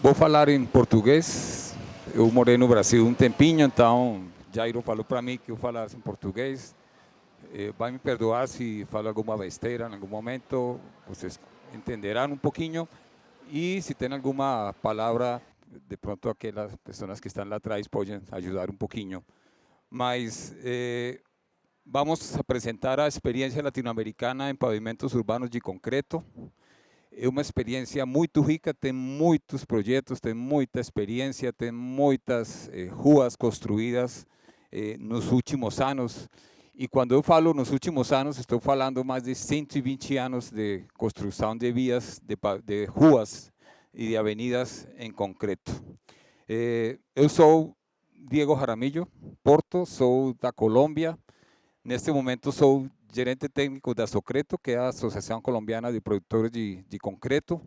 Vou falar em português. Eu morei no Brasil um tempinho, então Jairo falou para mim que eu falasse em português. Vai me perdoar se falo alguma besteira em algum momento, vocês entenderão um pouquinho. E se tem alguma palavra, de pronto aquelas pessoas que estão lá atrás podem ajudar um pouquinho. Mas vamos apresentar a experiência latino-americana em pavimentos urbanos de concreto. É uma experiência muito rica, tem muitos projetos, tem muita experiência, tem muitas ruas construídas nos últimos anos. E quando eu falo nos últimos anos, estou falando mais de 120 anos de construção de vias, de ruas e de avenidas em concreto. Eu sou Diego Jaramillo Porto, sou da Colômbia. Neste momento sou gerente técnico da Socreto, que é a Associação Colombiana de Produtores de Concreto,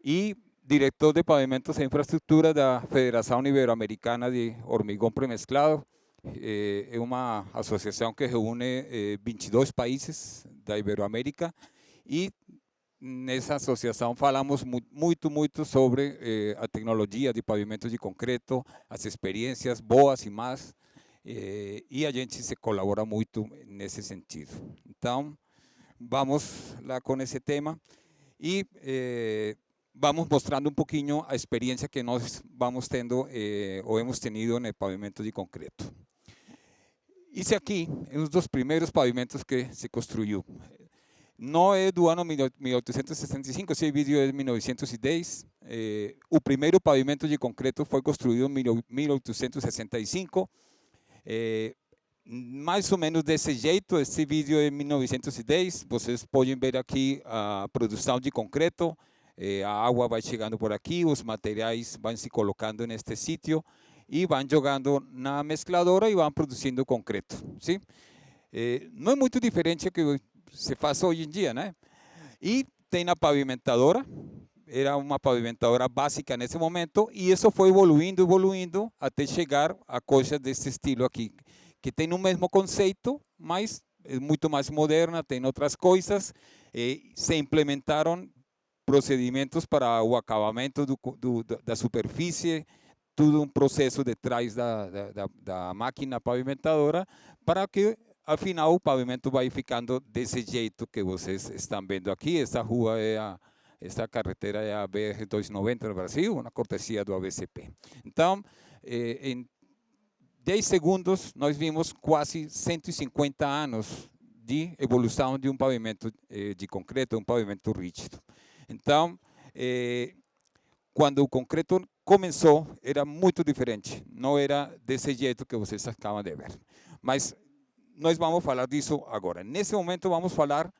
e diretor de Pavimentos e Infraestrutura da Federação Ibero-Americana de Hormigón Premezclado. É uma associação que reúne 22 países da Iberoamérica, e nessa associação falamos muito sobre a tecnologia de pavimentos de concreto, as experiências boas e más, e a gente se colabora muito nesse sentido. Então, vamos lá com esse tema e vamos mostrando um pouquinho a experiência que nós vamos tendo ou hemos tenido no pavimento de concreto. Esse aqui é um dos primeiros pavimentos que se construiu. Não é do ano 1865, esse vídeo é de 1910. O primeiro pavimento de concreto foi construído em 1865. Mais ou menos desse jeito. Esse vídeo é 1910. Vocês podem ver aqui a produção de concreto. A água vai chegando por aqui, os materiais vão se colocando neste sítio e vão jogando na mescladora e vão produzindo concreto. Sim? Não é muito diferente do que se faz hoje em dia, né? E tem a pavimentadora. Era uma pavimentadora básica nesse momento, e isso foi evoluindo até chegar a coisas desse estilo aqui, que tem o mesmo conceito, mas é muito mais moderna, tem outras coisas. Se implementaram procedimentos para o acabamento da superfície, tudo um processo detrás da máquina pavimentadora, para que afinal o pavimento vai ficando desse jeito que vocês estão vendo aqui. Essa rua esta carretera é a BR-290 no Brasil, uma cortesia do ABCP. Então, em 10 segundos, nós vimos quase 150 anos de evolução de um pavimento de concreto, um pavimento rígido. Então, quando o concreto começou, era muito diferente. Não era desse jeito que vocês acabam de ver. Mas nós vamos falar disso agora. Nesse momento, vamos falar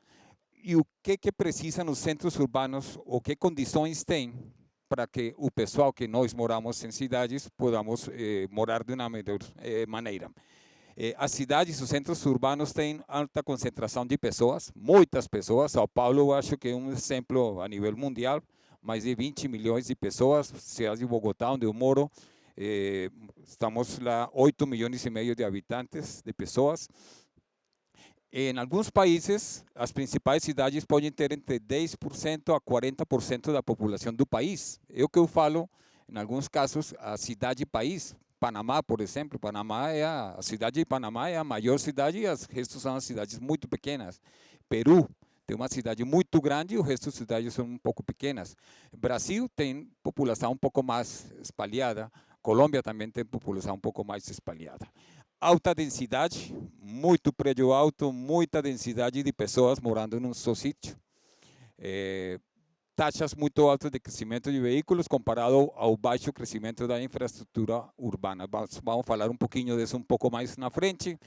e o que precisa nos centros urbanos, ou que condições tem para que o pessoal que nós moramos em cidades podamos morar de uma melhor maneira. As cidades, os centros urbanos têm alta concentração de pessoas, muitas pessoas. São Paulo, eu acho que é um exemplo a nível mundial, mais de 20 milhões de pessoas. Cidade de Bogotá, onde eu moro, estamos lá 8 milhões e meio de habitantes, de pessoas. Em alguns países, as principais cidades podem ter entre 10% a 40% da população do país. É o que eu falo, em alguns casos, a cidade-país. Panamá, por exemplo, a cidade de Panamá é a maior cidade, e as restos são as cidades muito pequenas. Peru tem uma cidade muito grande e o resto das cidades são um pouco pequenas. Brasil tem população um pouco mais espalhada. Colômbia também tem população um pouco mais espalhada. Alta densidade, muito prédio alto, muita densidade de pessoas morando num só sítio. Taxas muito altas de crescimento de veículos comparado ao baixo crescimento da infraestrutura urbana. Vamos falar um pouquinho disso um pouco mais na frente.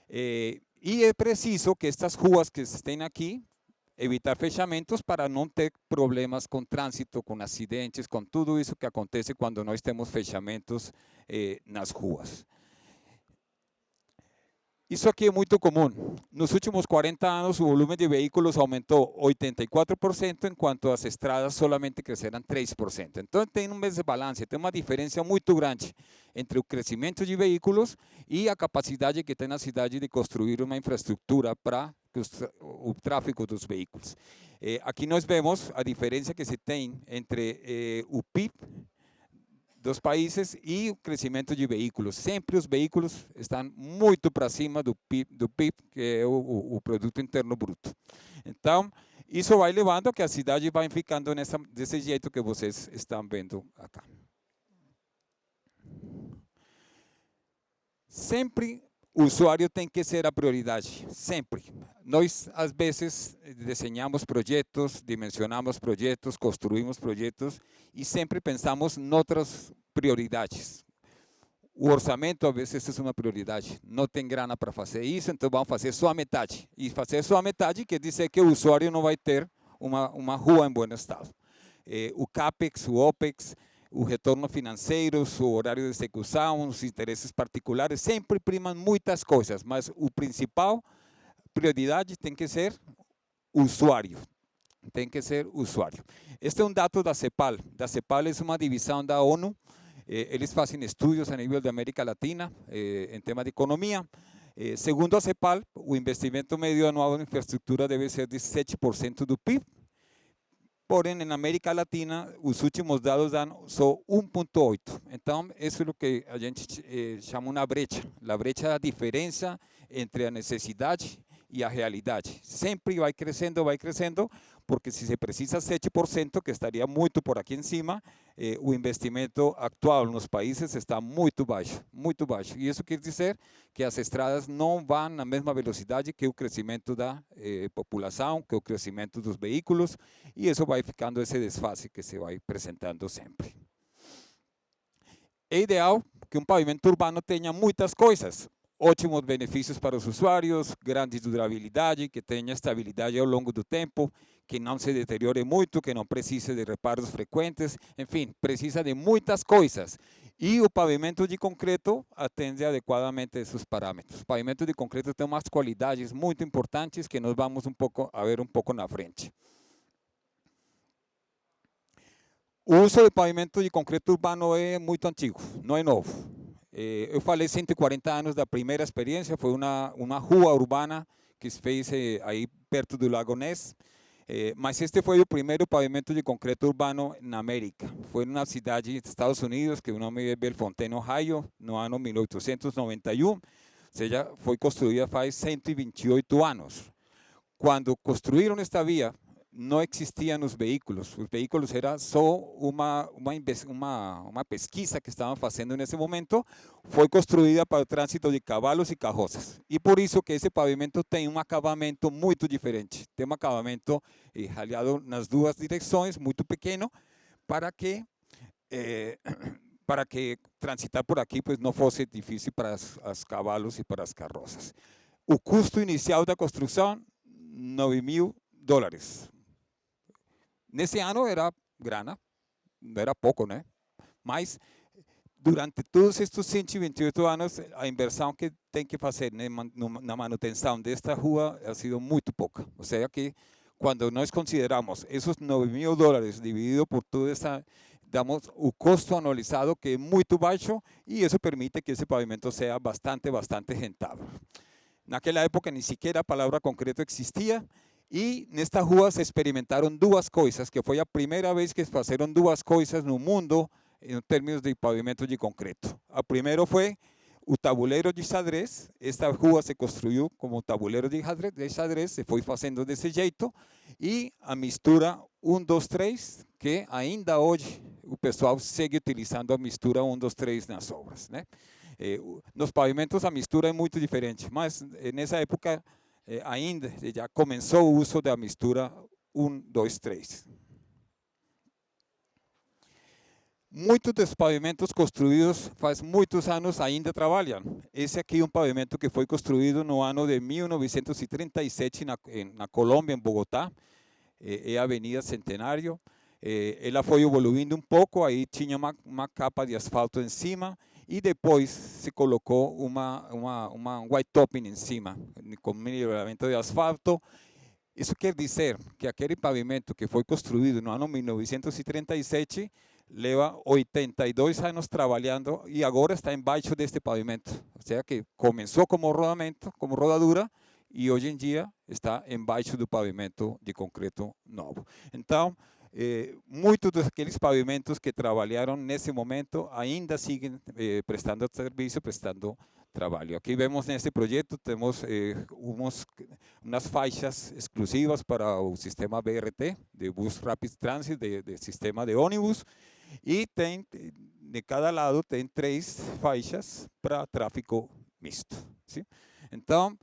E é preciso que estas ruas que estão aqui, evitar fechamentos para não ter problemas com trânsito, com acidentes, com tudo isso que acontece quando nós temos fechamentos nas ruas. Isso aqui é muito comum. Nos últimos 40 anos, o volume de veículos aumentou 84%, enquanto as estradas solamente cresceram 3%. Então, tem um desbalance, tem uma diferença muito grande entre o crescimento de veículos e a capacidade que tem a cidade de construir uma infraestrutura para o tráfego dos veículos. Aqui nós vemos a diferença que se tem entre o PIB dos países e o crescimento de veículos. Sempre os veículos estão muito para cima do PIB, que é o Produto Interno Bruto. Então, isso vai levando a que a cidade vai ficando desse jeito que vocês estão vendo acá. Sempre o usuário tem que ser a prioridade, sempre. Nós, às vezes, desenhamos projetos, dimensionamos projetos, construímos projetos e sempre pensamos em outras prioridades. O orçamento, às vezes, é uma prioridade. Não tem grana para fazer isso, então vamos fazer só a metade. E fazer só a metade quer dizer que o usuário não vai ter uma rua em bom estado. O CAPEX, o OPEX, o retorno financeiro, o horário de execução, os interesses particulares, sempre primam muitas coisas, mas o principal prioridade tem que ser o usuário. Tem que ser o usuário. Este é um dado da CEPAL. Da CEPAL é uma divisão da ONU. Eles fazem estudos a nível da América Latina em tema de economia. Segundo a CEPAL, o investimento médio anual em infraestrutura deve ser de 7% do PIB. Porém, na América Latina, os últimos dados dão só 1,8%. Então, isso é o que a gente chama uma brecha. A brecha da diferença entre a necessidade e a realidade. Sempre vai crescendo, porque se se precisa 7%, que estaria muito por aqui em cima, o investimento atual nos países está muito baixo, muito baixo. E isso quer dizer que as estradas não vão na mesma velocidade que o crescimento da população, que o crescimento dos veículos, e isso vai ficando esse desfase que se vai apresentando sempre. É ideal que um pavimento urbano tenha muitas coisas. Ótimos benefícios para os usuários, grande durabilidade, que tenha estabilidade ao longo do tempo, que não se deteriore muito, que não precise de reparos frequentes, enfim, precisa de muitas coisas. E o pavimento de concreto atende adequadamente esses parâmetros. O pavimento de concreto tem umas qualidades muito importantes que nós vamos a ver um pouco na frente. O uso do pavimento de concreto urbano é muito antigo, não é novo. Eu falei 140 anos da primeira experiência, foi uma rua urbana que se fez aí perto do Lago Ness, mas este foi o primeiro pavimento de concreto urbano na América. Foi numa cidade dos Estados Unidos, que o nome é Bellefontaine, Ohio, no ano 1891, ou seja, foi construída faz 128 anos. Quando construíram esta via, não existiam os veículos era só uma pesquisa que estavam fazendo nesse momento, foi construída para o trânsito de cavalos e carroças, e por isso que esse pavimento tem um acabamento muito diferente, tem um acabamento ralhado nas duas direções, muito pequeno, para que transitar por aqui pues, não fosse difícil para os cavalos e para as carroças. O custo inicial da construção, $9.000. Nesse ano era grana, não era pouco, né? Mas durante todos estes 128 anos, a inversão que tem que fazer na manutenção desta rua ha sido muito pouca. Ou seja que quando nós consideramos esses $9.000 dividido por toda essa, damos o custo anualizado que é muito baixo e isso permite que esse pavimento seja bastante rentável. Naquela época nem sequer a palavra concreto existia. E nesta rua se experimentaram duas coisas, que foi a primeira vez que se fizeram duas coisas no mundo em termos de pavimento de concreto. A primeira foi o tabuleiro de xadrez. Esta rua se construiu como tabuleiro de xadrez, se foi fazendo desse jeito. E a mistura 1, 2, 3, que ainda hoje o pessoal segue utilizando a mistura 1, 2, 3 nas obras, né? Nos pavimentos a mistura é muito diferente, mas nessa época ainda já começou o uso da mistura 1, 2, 3. Muitos dos pavimentos construídos faz muitos anos ainda trabalham. Esse aqui é um pavimento que foi construído no ano de 1937 na Colômbia, em Bogotá. É a Avenida Centenário. Ela foi evoluindo um pouco, aí tinha uma capa de asfalto em cima, e depois se colocou uma white topping em cima, com melhoramento de asfalto. Isso quer dizer que aquele pavimento que foi construído no ano 1937 leva 82 anos trabalhando e agora está embaixo deste pavimento. Ou seja que começou como rodamento, como rodadura, e hoje em dia está embaixo do pavimento de concreto novo. Então, muitos daqueles pavimentos que trabalharam nesse momento ainda seguem prestando serviço, prestando trabalho. Aqui vemos nesse projeto, temos umas faixas exclusivas para o sistema BRT, de Bus Rapid Transit, de sistema de ônibus, e tem, de cada lado, tem 3 faixas para tráfego misto. Sim? Então,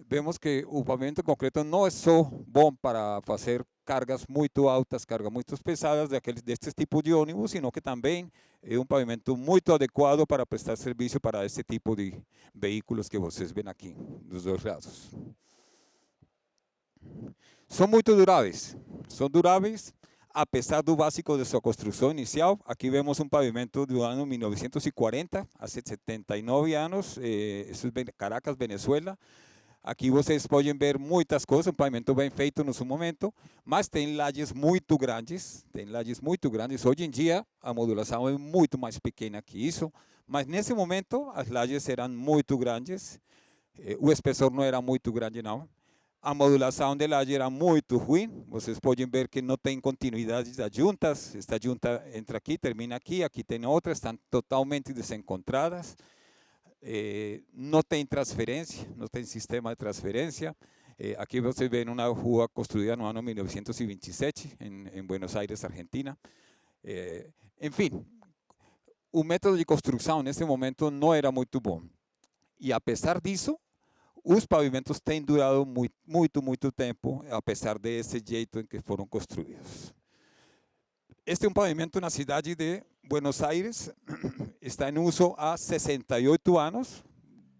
vemos que o pavimento concreto não é só bom para fazer cargas muito altas, cargas muito pesadas destes tipos de ônibus, sino que também é um pavimento muito adequado para prestar serviço para esse tipo de veículos que vocês veem aqui, dos 2 lados. São muito duráveis, apesar do básico de sua construção inicial. Aqui vemos um pavimento do ano 1940, há 79 anos, isso é Caracas, Venezuela. Aqui vocês podem ver muitas coisas, um pavimento bem feito no seu momento, mas tem lajes muito grandes, Hoje em dia, a modulação é muito mais pequena que isso, mas nesse momento, as lajes eram muito grandes, o espessor não era muito grande, não. A modulação da laje era muito ruim, vocês podem ver que não tem continuidade das juntas, esta junta entra aqui, termina aqui, aqui tem outra, estão totalmente desencontradas. Não tem transferência, não tem sistema de transferência. Aqui você vê uma rua construída no ano 1927, em Buenos Aires, Argentina. Enfim, o método de construção nesse momento não era muito bom. E apesar disso, os pavimentos têm durado muito tempo, apesar desse jeito em que foram construídos. Este é um pavimento na cidade de Buenos Aires, está em uso há 68 anos,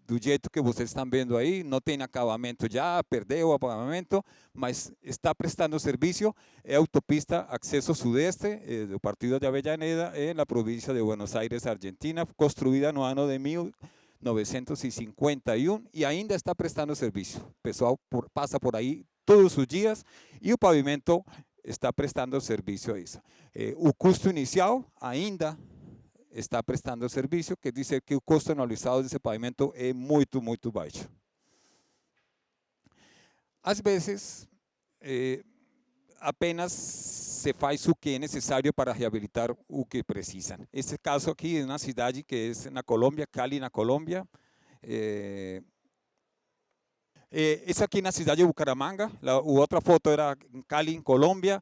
do jeito que vocês estão vendo aí, não tem acabamento já, perdeu o acabamento, mas está prestando serviço. É a autopista Acceso Sudeste do Partido de Avellaneda, na província de Buenos Aires, Argentina, construída no ano de 1951 e ainda está prestando serviço. O pessoal passa por aí todos os dias e o pavimento está prestando serviço a isso. O custo inicial ainda está prestando serviço, que diz que o custo anualizado desse pavimento é muito baixo. Às vezes, apenas se faz o que é necessário para reabilitar o que precisam. Esse caso aqui é uma cidade que é na Colômbia, Cali, na Colômbia. Essa aqui na cidade de Bucaramanga, a outra foto era em Cali, em Colômbia.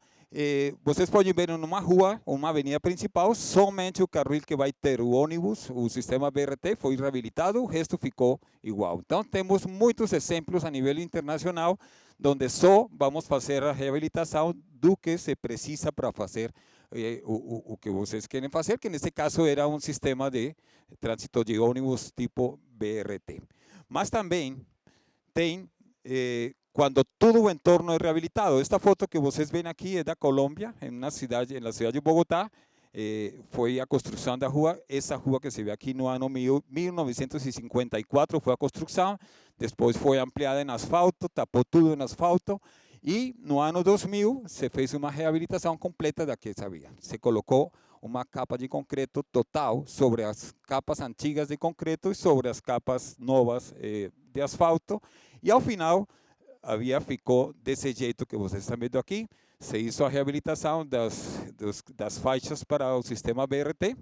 Vocês podem ver numa rua, uma avenida principal, somente o carril que vai ter o ônibus, o sistema BRT foi reabilitado, o resto ficou igual. Então, temos muitos exemplos a nível internacional, onde só vamos fazer a reabilitação do que se precisa para fazer o que vocês querem fazer, que nesse caso era um sistema de trânsito de ônibus tipo BRT. Mas também tem quando todo o entorno é reabilitado. Esta foto que vocês veem aqui é da Colômbia, na cidade de Bogotá. Foi a construção da rua, essa rua que se vê aqui no ano 1954 foi a construção, depois foi ampliada em asfalto, tapou tudo em asfalto, e no ano 2000 se fez uma reabilitação completa daquela via. Se colocou uma capa de concreto total sobre as capas antigas de concreto e sobre as capas novas de asfalto, e ao final a via ficou desse jeito que vocês estão vendo aqui. Se hizo a reabilitação das faixas para o sistema BRT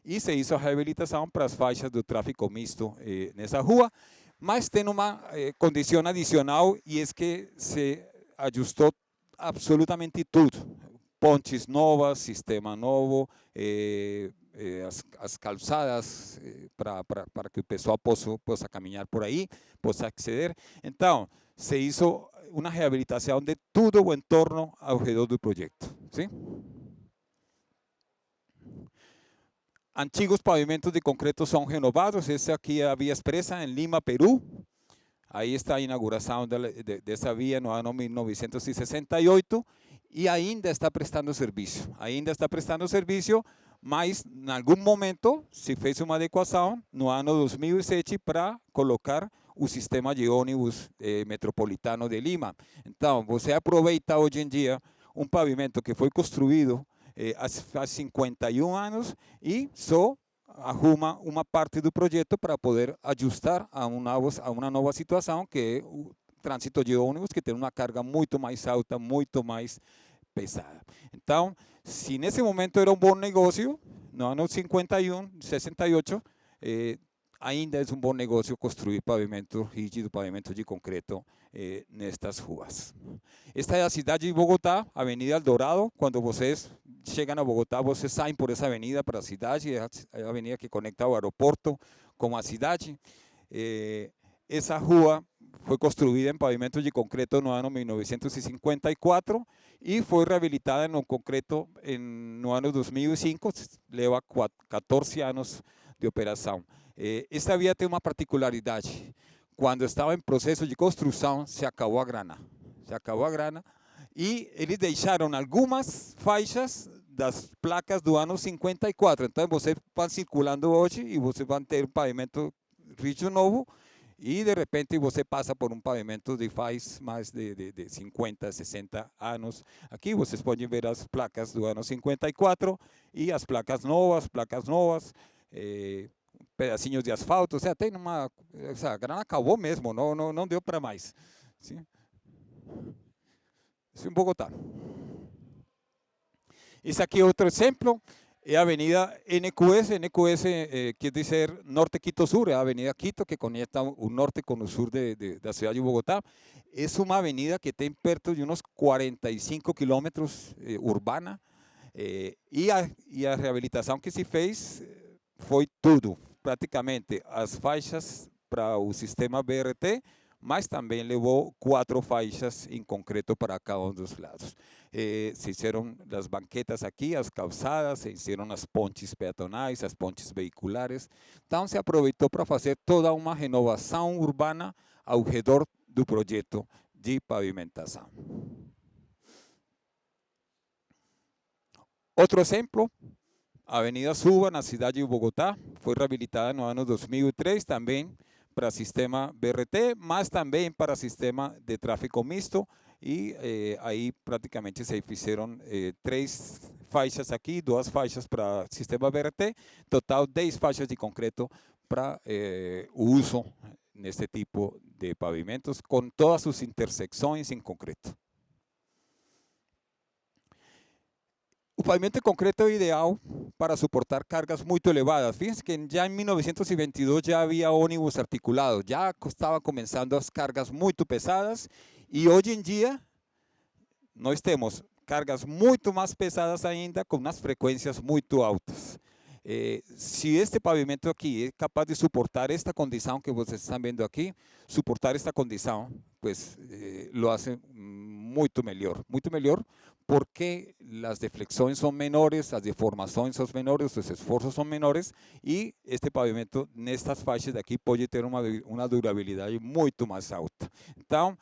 e se hizo a reabilitação para as faixas do tráfego misto nessa rua, mas tem uma condição adicional, e é que se ajustou absolutamente tudo. Pontes novas, sistema novo, as calçadas para que o pessoal possa caminhar por aí, possa acceder. Então, se hizo uma reabilitação de todo o entorno ao redor do projeto. ¿Sí? Antigos pavimentos de concreto são renovados. Essa aqui é a Via Expressa em Lima, Peru. Aí está a inauguração dessa via no ano 1968 e ainda está prestando serviço. Mas em algum momento se fez uma adequação no ano 2007 para colocar o sistema de ônibus metropolitano de Lima. Então, você aproveita hoje em dia um pavimento que foi construído há 51 anos e só arruma uma parte do projeto para poder ajustar a uma nova situação, que é o trânsito de ônibus, que tem uma carga muito mais alta, muito mais pesada. Então, se nesse momento era um bom negócio, no ano 51, 68, ainda é um bom negócio construir pavimento rígido, pavimento de concreto nestas ruas. Esta é a cidade de Bogotá, Avenida Eldorado. Quando vocês chegam a Bogotá, vocês saem por essa avenida para a cidade, é a avenida que conecta o aeroporto com a cidade. Essa rua foi construída em pavimento de concreto no ano 1954 e foi reabilitada no concreto no ano 2005, leva 14 anos de operação. Esta via tem uma particularidade. Quando estava em processo de construção, se acabou a grana. E eles deixaram algumas faixas das placas do ano 54. Então, vocês vão circulando hoje e vocês vão ter um pavimento rígido novo e, de repente, você passa por um pavimento de faz mais de 50, 60 anos. Aqui vocês podem ver as placas do ano 54 e as placas novas, pedacinhos de asfalto, tem essa grana acabou mesmo, não deu para mais. Sim? Isso em Bogotá. Esse aqui é outro exemplo, é a avenida NQS, quer dizer Norte Quito Sur, é a avenida Quito que conecta o norte com o sur da cidade de Bogotá. É uma avenida que tem perto de uns 45 quilômetros urbana, e a reabilitação que se fez foi tudo, praticamente as faixas para o sistema BRT, mas também levou 4 faixas em concreto para cada um dos lados. Se fizeram as banquetas aqui, as calçadas, se fizeram as pontes peatonais, as pontes veiculares. Então, se aproveitou para fazer toda uma renovação urbana ao redor do projeto de pavimentação. Outro exemplo, a Avenida Suba, na cidade de Bogotá, foi reabilitada no ano 2003 também para sistema BRT, mas também para sistema de tráfego misto, e aí praticamente se fizeram 3 faixas aqui, 2 faixas para sistema BRT, total 10 faixas de concreto para o uso neste tipo de pavimentos, com todas suas intersecções em concreto. O pavimento de concreto é ideal para suportar cargas muito elevadas. Fíjense que já em 1922 já havia ônibus articulados, já estavam começando as cargas muito pesadas, e hoje em dia nós temos cargas muito mais pesadas ainda, com umas frequências muito altas. Se este pavimento aqui é capaz de suportar esta condição que vocês estão vendo aqui, suportar esta condição, pues lo hace muito melhor, porque as deflexões são menores, as deformações são menores, os esforços são menores, e este pavimento nestas faixas daqui pode ter uma durabilidade muito mais alta. Então,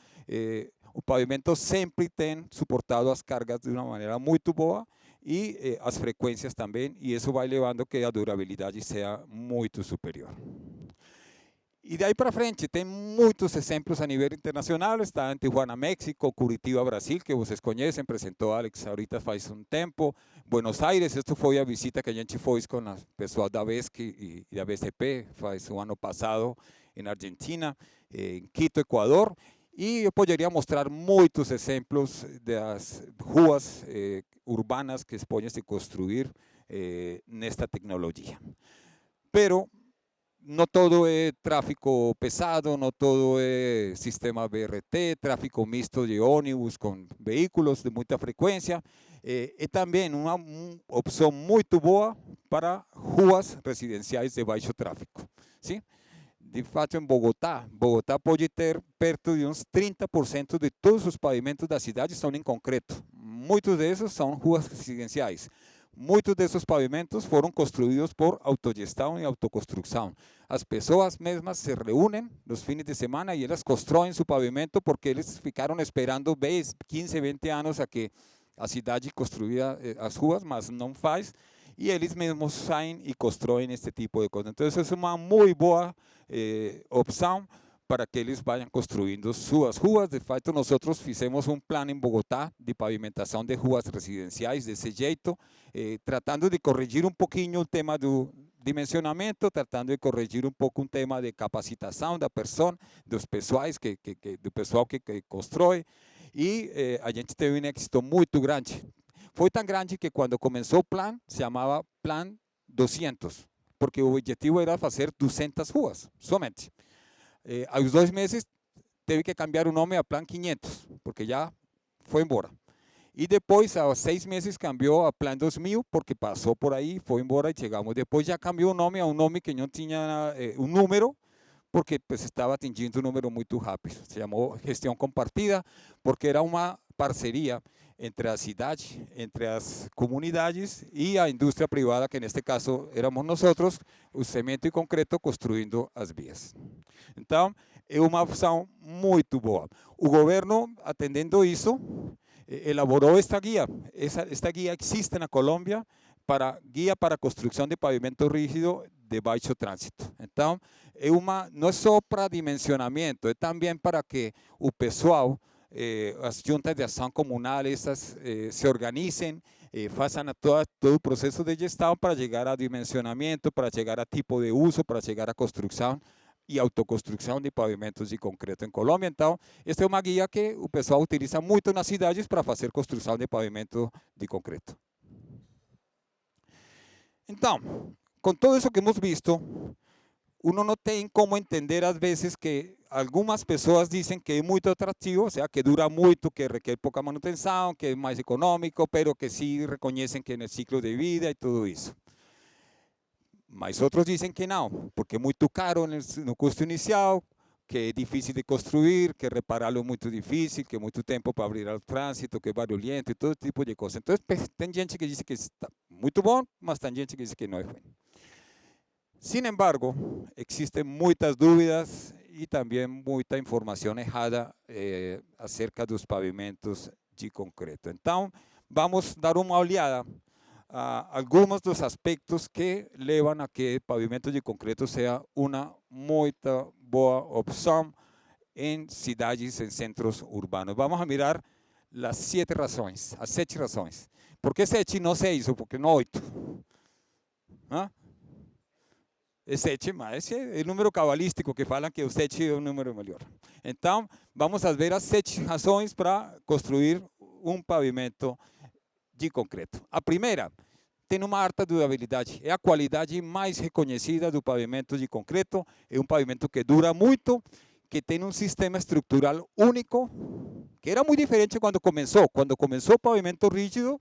o pavimento sempre tem suportado as cargas de uma maneira muito boa, e as frequências também, e isso vai levando que a durabilidade seja muito superior. E daí para frente, tem muitos exemplos a nível internacional. Está em Tijuana, México, Curitiba, Brasil, que vocês conhecem, apresentou Alex ahorita faz um tempo. Buenos Aires, esta foi a visita que a gente fez com o pessoal da BESC e da BCP, faz o ano passado, em Argentina, em Quito, Equador. E eu poderia mostrar muitos exemplos das ruas urbanas que se podem se construir nesta tecnologia. Pero no todo é tráfego pesado, no todo é sistema BRT, tráfego misto de ônibus com veículos de muita frequência. É também uma opção muito boa para ruas residenciais de baixo tráfego. Sim? De fato, em Bogotá pode ter perto de uns 30% de todos os pavimentos da cidade são em concreto. Muitos desses são ruas residenciais. Muitos desses pavimentos foram construídos por autogestão e autoconstrução. As pessoas mesmas se reúnem nos fins de semana e elas constroem seu pavimento porque eles ficaram esperando 15, 20 anos a que a cidade construía as ruas, mas não faz. E eles mesmos saem e constroem este tipo de coisa. Então, é uma muito boa opção para que eles vayam construindo suas ruas. De fato, nós fizemos um plano em Bogotá de pavimentação de ruas residenciais desse jeito, tratando de corrigir um pouquinho o tema do dimensionamento, tratando de corrigir um pouco o tema de capacitação da pessoa, dos pessoais do pessoal que constrói, e a gente teve um êxito muito grande. Foi tão grande que quando começou o plano, se chamava Plan 200, porque o objetivo era fazer 200 ruas, somente. Aos 2 meses, teve que cambiar o nome a Plan 500, porque já foi embora. E depois, aos 6 meses, cambiou a Plan 2000, porque passou por aí, foi embora e chegamos. Depois já cambiou o nome a um nome que não tinha um número, porque pues, estava atingindo um número muito rápido. Se chamou gestão compartida, porque era uma parceria entre a cidade, entre as comunidades e a indústria privada, que neste caso éramos nós, o cimento e concreto, construindo as vias. Então, é uma opção muito boa. O governo, atendendo isso, elaborou esta guia. Esta guia existe na Colômbia, para guia para construção de pavimento rígido de baixo trânsito. Então, não é só para dimensionamento, é também para que o pessoal, as juntas de ação comunal, se organizem, façam todo o processo de gestão para chegar a dimensionamento, para chegar a tipo de uso, para chegar a construção e autoconstrução de pavimentos de concreto em Colômbia. Então, esta é uma guia que o pessoal utiliza muito nas cidades para fazer construção de pavimento de concreto. Então, com tudo isso que hemos visto, uno não tem como entender às vezes que algumas pessoas dizem que é muito atrativo, ou seja, que dura muito, que requer pouca manutenção, que é mais econômico, pero que sim reconhecem que no ciclo de vida e tudo isso. Mas outros dizem que não, porque é muito caro no custo inicial, que é difícil de construir, que repará-lo é muito difícil, que é muito tempo para abrir ao trânsito, que é barulhento e todo tipo de coisa. Então, tem gente que diz que está muito bom, mas tem gente que diz que não é ruim. Sin embargo, existen muitas dúvidas e também muita informação errada acerca dos pavimentos de concreto. Então, vamos dar uma olhada a alguns dos aspectos que levam a que o pavimento de concreto seja uma muito boa opção em cidades, em centros urbanos. Vamos a mirar as 7 razões. ¿Por que 7 e não 6 ou por que não 8? ¿Ah? É 7, mas é o número cabalístico que falam que o 7 é o número melhor. Então, vamos a ver as 7 razões para construir um pavimento de concreto. A primeira, tem uma alta durabilidade. É a qualidade mais reconhecida do pavimento de concreto. É um pavimento que dura muito, que tem um sistema estrutural único, que era muito diferente quando começou. Quando começou o pavimento rígido,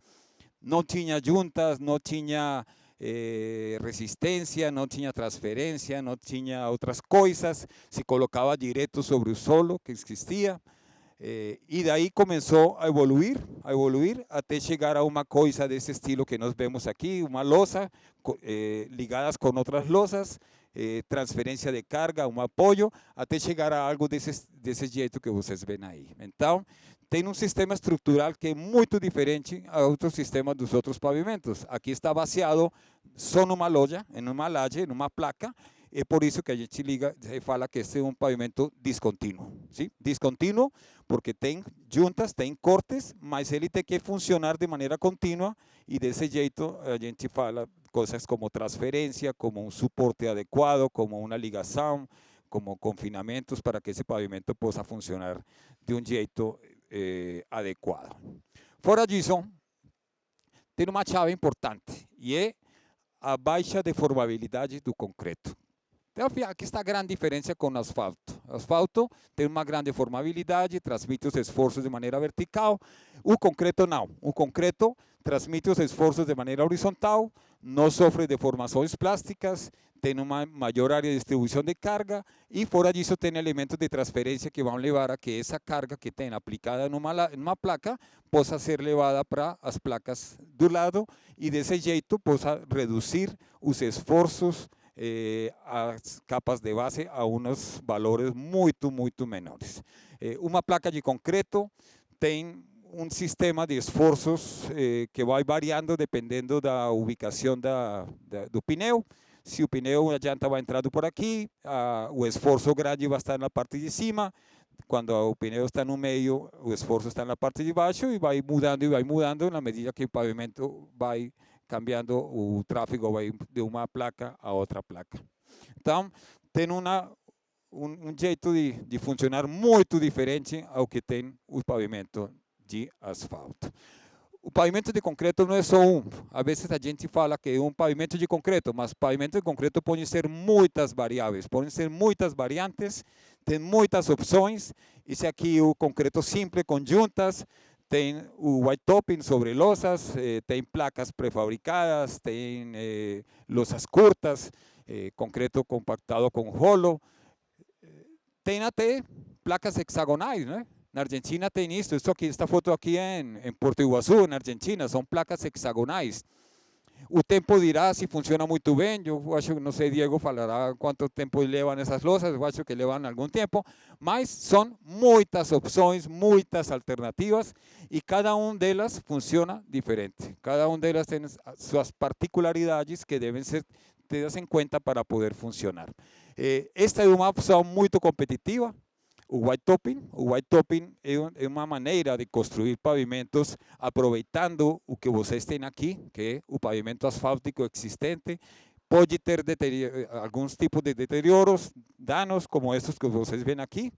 não tinha juntas, não tinha resistência, não tinha transferência, não tinha outras coisas, se colocava direto sobre o solo que existia, e daí começou a evoluir até chegar a uma coisa desse estilo que nós vemos aqui, uma lousa ligadas com outras lousas, transferência de carga, um apoio, até chegar a algo desse jeito que vocês veem aí. Então, tem um sistema estrutural que é muito diferente a outros sistemas dos outros pavimentos. Aqui está baseado só numa loja, em uma laje, numa placa. É por isso que a gente fala que este é um pavimento discontínuo. ¿Sí? Discontínuo porque tem juntas, tem cortes, mas ele tem que funcionar de maneira contínua e desse jeito a gente fala coisas como transferência, como um suporte adequado, como uma ligação, como confinamentos para que esse pavimento possa funcionar de um jeito adequado. Fora disso, tem uma chave importante e é a baixa deformabilidade do concreto. Então, aqui está a grande diferença com o asfalto. O asfalto tem uma grande deformabilidade, transmite os esforços de maneira vertical. O concreto não. O concreto transmite os esforços de maneira horizontal, não sofre deformações plásticas, tem uma maior área de distribuição de carga e, fora disso, tem elementos de transferência que vão levar a que essa carga que tem aplicada numa placa possa ser levada para as placas do lado e, desse jeito, possa reduzir os esforços as capas de base a uns valores muito menores. Uma placa de concreto tem um sistema de esforços que vai variando dependendo da ubicação do pneu. Se o pneu, a llanta vai entrando por aqui, o esforço grande vai estar na parte de cima. Quando o pneu está no meio, o esforço está na parte de baixo e vai mudando na medida que o pavimento vai cambiando, o tráfego vai de uma placa a outra placa. Então, tem um jeito de funcionar muito diferente ao que tem o pavimento de asfalto. o pavimento de concreto não é só um. Às vezes a gente fala que é um pavimento de concreto, mas pavimento de concreto pode ser muitas variáveis, podem ser muitas variantes, tem muitas opções. Esse aqui é o concreto simples com juntas, tem o white topping sobre losas, tem placas prefabricadas, tem losas curtas, concreto compactado com rolo, tem até placas hexagonais, né? Na Argentina tem isso aqui, esta foto aqui em Porto Iguaçu, na Argentina, são placas hexagonais. O tempo dirá se funciona muito bem, eu acho que, não sei, Diego falará quanto tempo levam essas lojas, eu acho que levam algum tempo, mas são muitas opções, muitas alternativas, e cada uma delas funciona diferente. Cada uma delas tem suas particularidades que devem ser tenidas em conta para poder funcionar. Esta é uma opção muito competitiva, o white topping. O white topping é uma maneira de construir pavimentos aproveitando o que vocês têm aqui, que é o pavimento asfáltico existente. Pode ter alguns tipos de deterioros, danos, como estes que vocês veem aqui,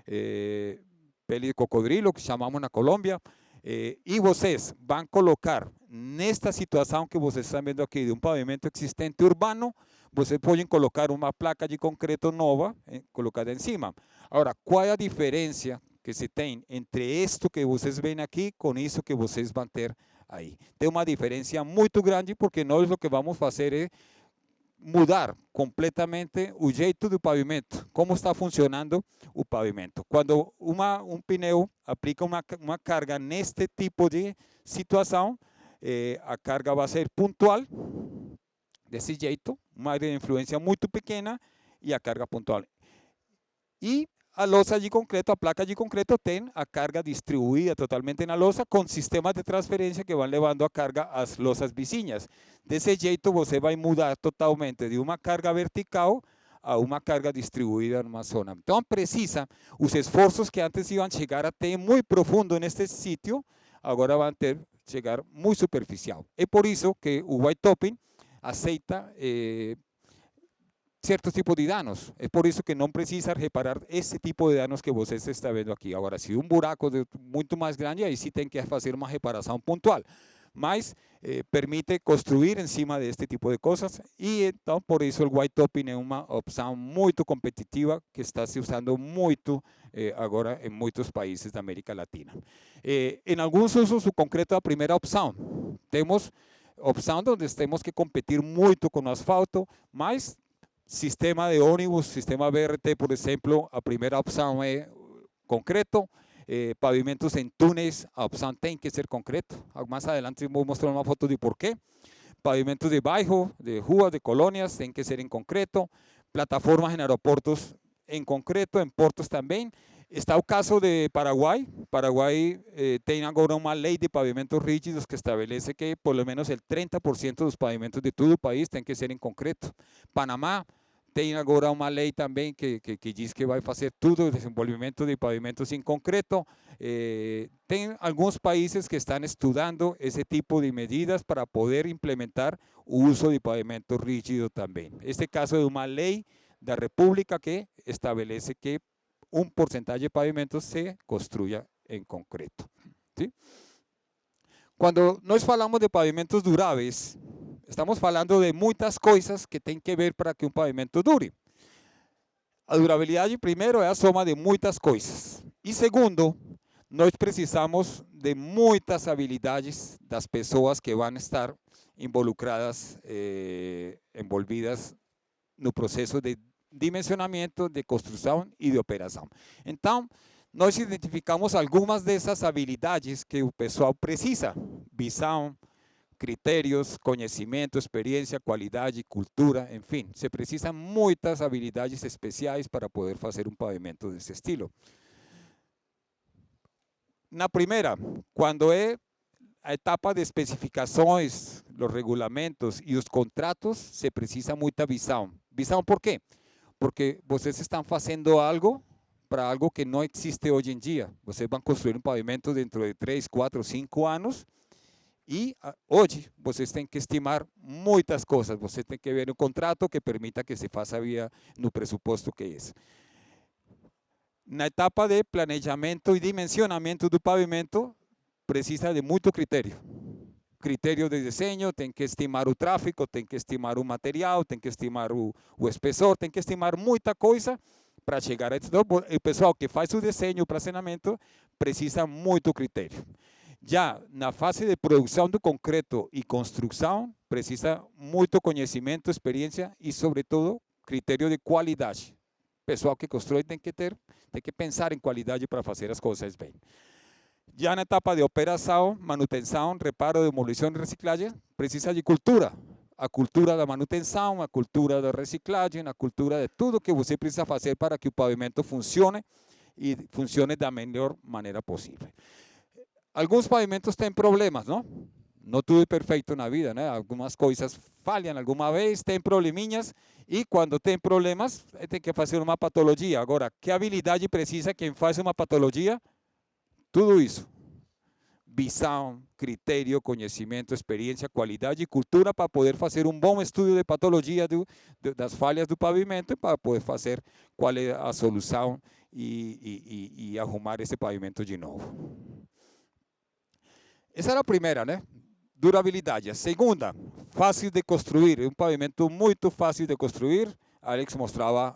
pele de cocodrilo, que chamamos na Colômbia, e vocês vão colocar nesta situação que vocês estão vendo aqui, de um pavimento existente urbano, vocês podem colocar uma placa de concreto nova colocada em cima. Agora, qual é a diferença que se tem entre isto que vocês veem aqui com isso que vocês vão ter aí? Tem uma diferença muito grande, porque nós o que vamos fazer é mudar completamente o jeito do pavimento, como está funcionando o pavimento. Quando um pneu aplica uma carga neste tipo de situação, a carga vai ser pontual, desse jeito, uma área de influência muito pequena e a carga pontual. E a lousa de concreto, a placa de concreto, tem a carga distribuída totalmente na lousa, com sistemas de transferência que vão levando a carga às lousas vizinhas. Desse jeito, você vai mudar totalmente de uma carga vertical a uma carga distribuída numa zona. Então, precisa, os esforços que antes iam chegar até muito profundo neste sítio, agora vão chegar muito superficial. É por isso que o white topping aceita certos tipos de danos. É por isso que não precisa reparar esse tipo de danos que vocês estão vendo aqui. Agora, se um buraco muito mais grande, aí sim tem que fazer uma reparação pontual. Mas permite construir em cima deste tipo de coisas, e então por isso o white topping é uma opção muito competitiva que está se usando muito agora em muitos países da América Latina. Em alguns usos, o concreto é a primeira opção. Temos opção onde temos que competir muito com o asfalto, mas sistema de ônibus, sistema BRT, por exemplo, a primeira opção é concreto. Pavimentos em túneis, a opção tem que ser concreto. Mais adelante vou mostrar uma foto de porquê. Pavimentos de bairro, de rua, de colônias, tem que ser em concreto. Plataformas em aeroportos em concreto, em portos também. Está o caso de Paraguai. Paraguai tem agora uma lei de pavimentos rígidos que estabelece que por lo menos el 30% dos pavimentos de todo o país tem que ser em concreto. Panamá tem agora uma lei também que diz que vai fazer tudo o desenvolvimento de pavimentos em concreto. Tem alguns países que estão estudando esse tipo de medidas para poder implementar o uso de pavimento rígido também. Este caso é uma lei da República que estabelece que um porcentagem de pavimentos se construya em concreto. ¿Sí? Quando nós falamos de pavimentos duráveis, estamos falando de muitas coisas que têm que ver para que um pavimento dure. A durabilidade, primeiro, é a soma de muitas coisas. E segundo, nós precisamos de muitas habilidades das pessoas que vão estar involucradas, envolvidas no processo de dimensionamento, de construção e de operação. Então, nós identificamos algumas dessas habilidades que o pessoal precisa: visão, critérios, conhecimento, experiência, qualidade, cultura, enfim. Se precisam muitas habilidades especiais para poder fazer um pavimento desse estilo. Na primeira, quando é a etapa de especificações, os regulamentos e os contratos, se precisa muita visão. Visão por quê? Porque vocês estão fazendo algo para algo que não existe hoje em dia. Vocês vão construir um pavimento dentro de 3, 4, 5 anos e hoje vocês têm que estimar muitas coisas. Você tem que ver um contrato que permita que se faça via no pressuposto que é. Na etapa de planejamento e dimensionamento do pavimento, precisa de muito critério. Critério de desenho, tem que estimar o tráfego, tem que estimar o material, tem que estimar o espessor, tem que estimar muita coisa para chegar a isso. O pessoal que faz o desenho para saneamento precisa muito critério. Já na fase de produção do concreto e construção, precisa muito conhecimento, experiência e, sobretudo, critério de qualidade. O pessoal que constrói tem que pensar em qualidade para fazer as coisas bem. Já na etapa de operação, manutenção, reparo, demolição e reciclagem, precisa de cultura. A cultura da manutenção, a cultura da reciclagem, a cultura de tudo que você precisa fazer para que o pavimento funcione e funcione da melhor maneira possível. Alguns pavimentos têm problemas, não? Não tudo é perfeito na vida, né? Algumas coisas falham alguma vez, tem probleminhas, e quando tem problemas, tem que fazer uma patologia. Agora, que habilidade precisa quem faz uma patologia? Tudo isso. Visão, critério, conhecimento, experiência, qualidade e cultura para poder fazer um bom estudo de patologia das falhas do pavimento, para poder fazer qual é a solução e arrumar esse pavimento de novo. Essa era a primeira, né? Durabilidade. A segunda, fácil de construir. É um pavimento muito fácil de construir. Alex mostrava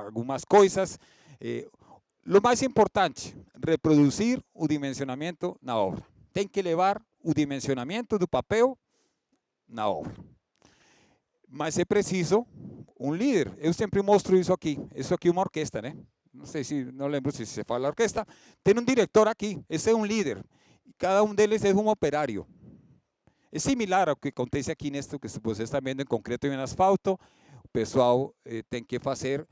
algumas coisas. O mais importante, reproduzir o dimensionamento na obra. Tem que levar o dimensionamento do papel na obra. Mas é preciso um líder. Eu sempre mostro isso aqui. Isso aqui é uma orquestra, né? Não lembro se se fala orquestra. Tem um diretor aqui. Esse é um líder. Cada um deles é um operário. É similar ao que acontece aqui neste que vocês estão vendo em concreto e em asfalto. O pessoal tem que fazer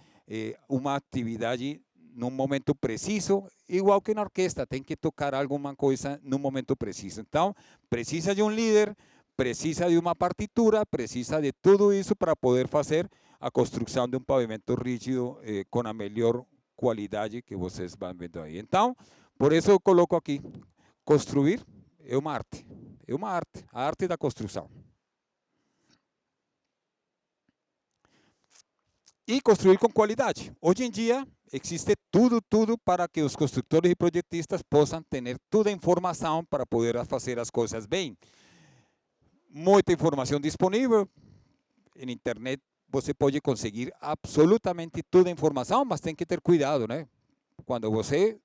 uma atividade num momento preciso, igual que na orquestra, tem que tocar alguma coisa num momento preciso. Então, precisa de um líder, precisa de uma partitura, precisa de tudo isso para poder fazer a construção de um pavimento rígido com a melhor qualidade que vocês vão vendo aí. Então, por isso eu coloco aqui, construir é uma arte. É uma arte, a arte da construção. E construir com qualidade. Hoje em dia, existe tudo para que os construtores e projetistas possam ter toda a informação para poder fazer as coisas bem. Muita informação disponível. Na internet você pode conseguir absolutamente toda a informação, mas tem que ter cuidado, né? Quando você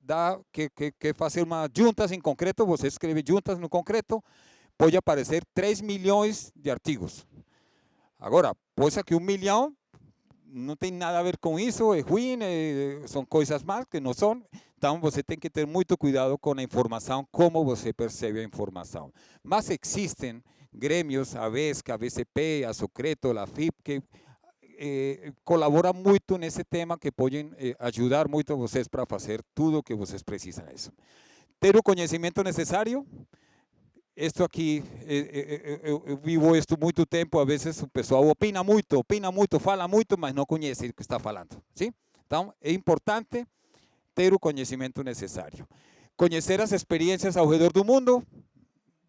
quer fazer uma juntas em concreto, você escreve juntas no concreto, pode aparecer 3 milhões de artigos. Agora, pode que 1 milhão não tem nada a ver com isso, é ruim, são coisas más que não são. Então, você tem que ter muito cuidado com a informação, como você percebe a informação. Mas existem grêmios, a VESC, a VCP, a Socreto, a FIP, que colaboram muito nesse tema, que podem ajudar muito vocês para fazer tudo o que vocês precisam. Ter o conhecimento necessário. Isto aqui, eu vivo isto muito tempo, a vezes o pessoal opina muito, fala muito, mas não conhece o que está falando. Sim? Então, é importante ter o conhecimento necessário. Conhecer as experiências ao redor do mundo.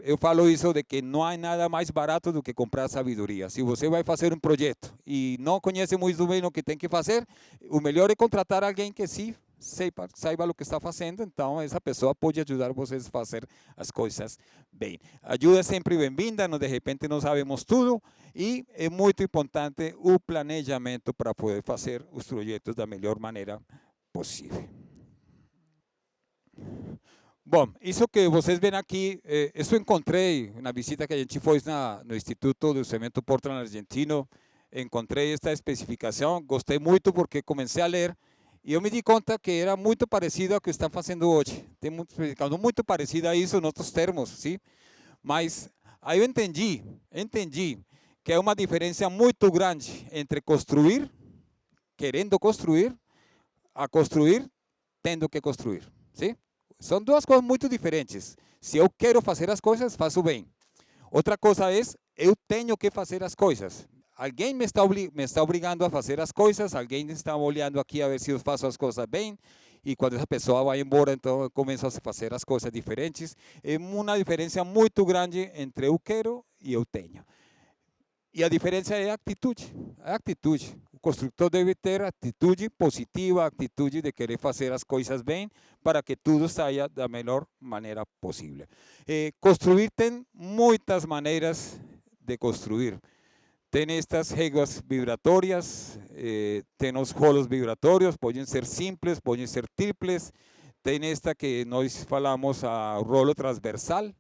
Eu falo isso de que não há nada mais barato do que comprar sabedoria. Se você vai fazer um projeto e não conhece muito bem o que tem que fazer, o melhor é contratar alguém que sim saiba o que está fazendo, então essa pessoa pode ajudar vocês a fazer as coisas bem. Ajuda é sempre bem-vinda, de repente não sabemos tudo, e é muito importante o planejamento para poder fazer os projetos da melhor maneira possível. Bom, isso que vocês veem aqui, isso encontrei na visita que a gente fez no Instituto do Cemento Portland Argentino, encontrei esta especificação, gostei muito porque comecei a ler, e eu me di conta que era muito parecido ao que estão fazendo hoje. Tem muito parecido a isso em outros termos, sim? Mas aí eu entendi que há uma diferença muito grande entre construir, querendo construir, a construir, tendo que construir, sim? São duas coisas muito diferentes. Se eu quero fazer as coisas, faço bem. Outra coisa é, eu tenho que fazer as coisas. Alguém me está obrigando a fazer as coisas, alguém está olhando aqui a ver se eu faço as coisas bem, e quando essa pessoa vai embora, então eu começo a fazer as coisas diferentes. É uma diferença muito grande entre eu quero e eu tenho. E a diferença é a atitude. A atitude. O construtor deve ter atitude positiva, atitude de querer fazer as coisas bem, para que tudo saia da melhor maneira possível. Construir tem muitas maneiras de construir. Tem estas réguas vibratórias, tem os rolos vibratórios, podem ser simples, podem ser triples. Tem esta que nós falamos a rolo transversal,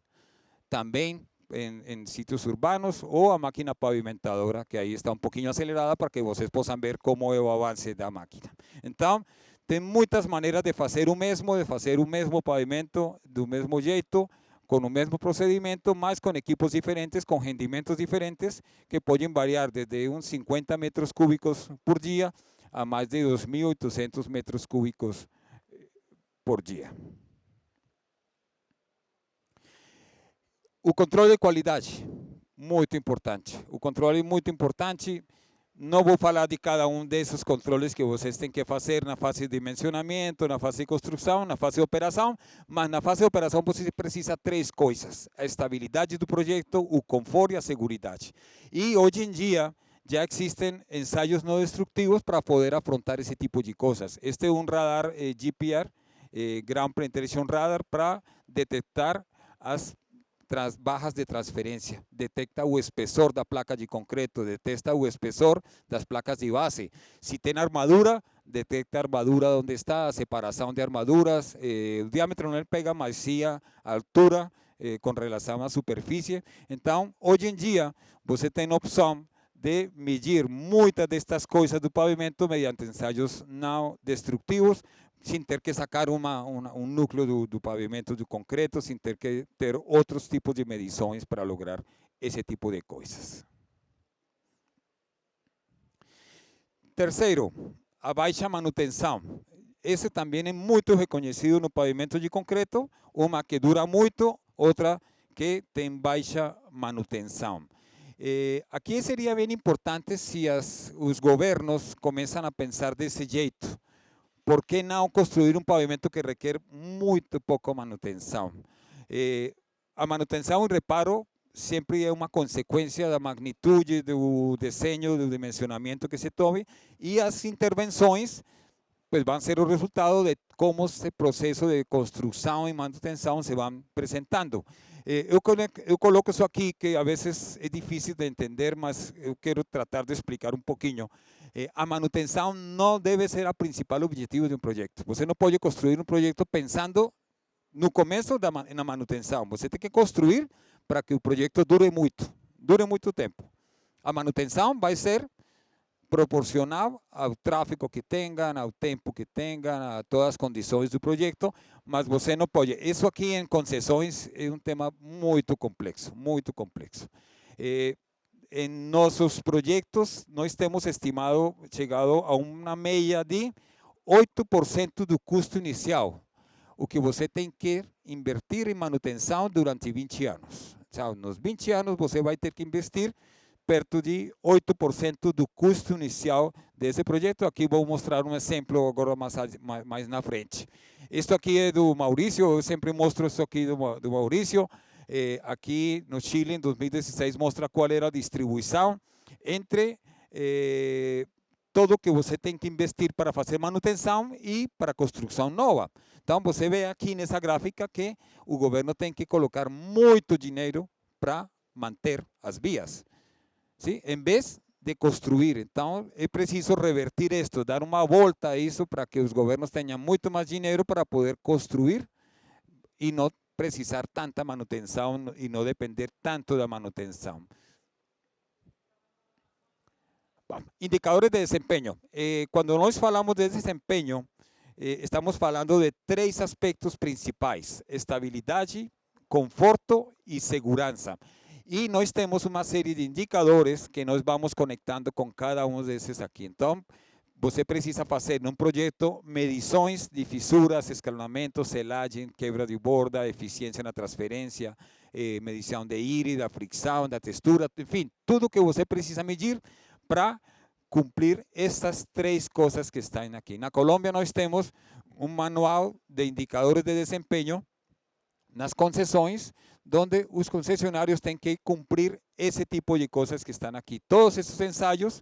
também em sítios urbanos, ou a máquina pavimentadora, que aí está um pouquinho acelerada para que vocês possam ver como é o avance da máquina. Então, tem muitas maneiras de fazer o mesmo pavimento do mesmo jeito, com o mesmo procedimento, mas com equipos diferentes, com rendimentos diferentes, que podem variar desde uns 50 metros cúbicos por dia a mais de 2.800 metros cúbicos por dia. O controle de qualidade, muito importante. O controle é muito importante. Não vou falar de cada um desses controles que vocês têm que fazer na fase de dimensionamento, na fase de construção, na fase de operação, mas na fase de operação você precisa três coisas: a estabilidade do projeto, o conforto e a segurança. E hoje em dia já existem ensaios não destrutivos para poder afrontar esse tipo de coisas. Este é um radar GPR, Ground Penetration Radar, para detectar as barras de transferência, detecta o espessor da placa de concreto, detecta o espessor das placas de base. Se tem armadura, detecta a armadura onde está, a separação de armaduras, o diâmetro não pega, mas sim a altura com relação à superfície. Então, hoje em dia, você tem a opção de medir muitas destas coisas do pavimento mediante ensaios não destrutivos, sem ter que sacar núcleo do pavimento do concreto, sem ter que ter outros tipos de medições para lograr esse tipo de coisas. Terceiro, a baixa manutenção. Esse também é muito reconhecido no pavimento de concreto, uma que dura muito, outra que tem baixa manutenção. Aqui seria bem importante se os governos começam a pensar desse jeito. Por que não construir um pavimento que requer muito pouca manutenção? A manutenção e reparo sempre é uma consequência da magnitude do desenho, do dimensionamento que se tome, e as intervenções pues, vão ser o resultado de como esse processo de construção e manutenção se vão apresentando. Eu coloco isso aqui, que a vezes é difícil de entender, mas eu quero tratar de explicar um pouquinho. A manutenção não deve ser o principal objetivo de um projeto. Você não pode construir um projeto pensando no começo na manutenção. Você tem que construir para que o projeto dure muito tempo. A manutenção vai ser proporcional ao tráfego que tenham, ao tempo que tenham, a todas as condições do projeto, mas você não pode. Isso aqui em concessões é um tema muito complexo, muito complexo. Em nossos projetos, nós temos chegado a uma média de 8% do custo inicial, o que você tem que invertir em manutenção durante 20 anos. Então, nos 20 anos, você vai ter que investir perto de 8% do custo inicial desse projeto. Aqui vou mostrar um exemplo agora mais na frente. Isso aqui é do Maurício, eu sempre mostro isso aqui do Maurício. Aqui no Chile, em 2016, mostra qual era a distribuição entre tudo que você tem que investir para fazer manutenção e para construção nova. Então, você vê aqui nessa gráfica que o governo tem que colocar muito dinheiro para manter as vias, ¿sí? Em vez de construir. Então, é preciso revertir isto, dar uma volta a isso para que os governos tenham muito mais dinheiro para poder construir e não precisar tanta manutenção e não depender tanto da manutenção. Bom, indicadores de desempenho. Quando nós falamos de desempenho, estamos falando de três aspectos principais: estabilidade, conforto e segurança. E nós temos uma série de indicadores que nós vamos conectando com cada um desses aqui. Então, você precisa fazer num projeto medições de fissuras, escalonamento, selagem, quebra de borda, eficiência na transferência, medição de íris, da fricção, da textura, enfim, tudo que você precisa medir para cumprir essas três coisas que estão aqui. Na Colômbia nós temos um manual de indicadores de desempenho nas concessões, onde os concessionários têm que cumprir esse tipo de coisas que estão aqui. Todos esses ensaios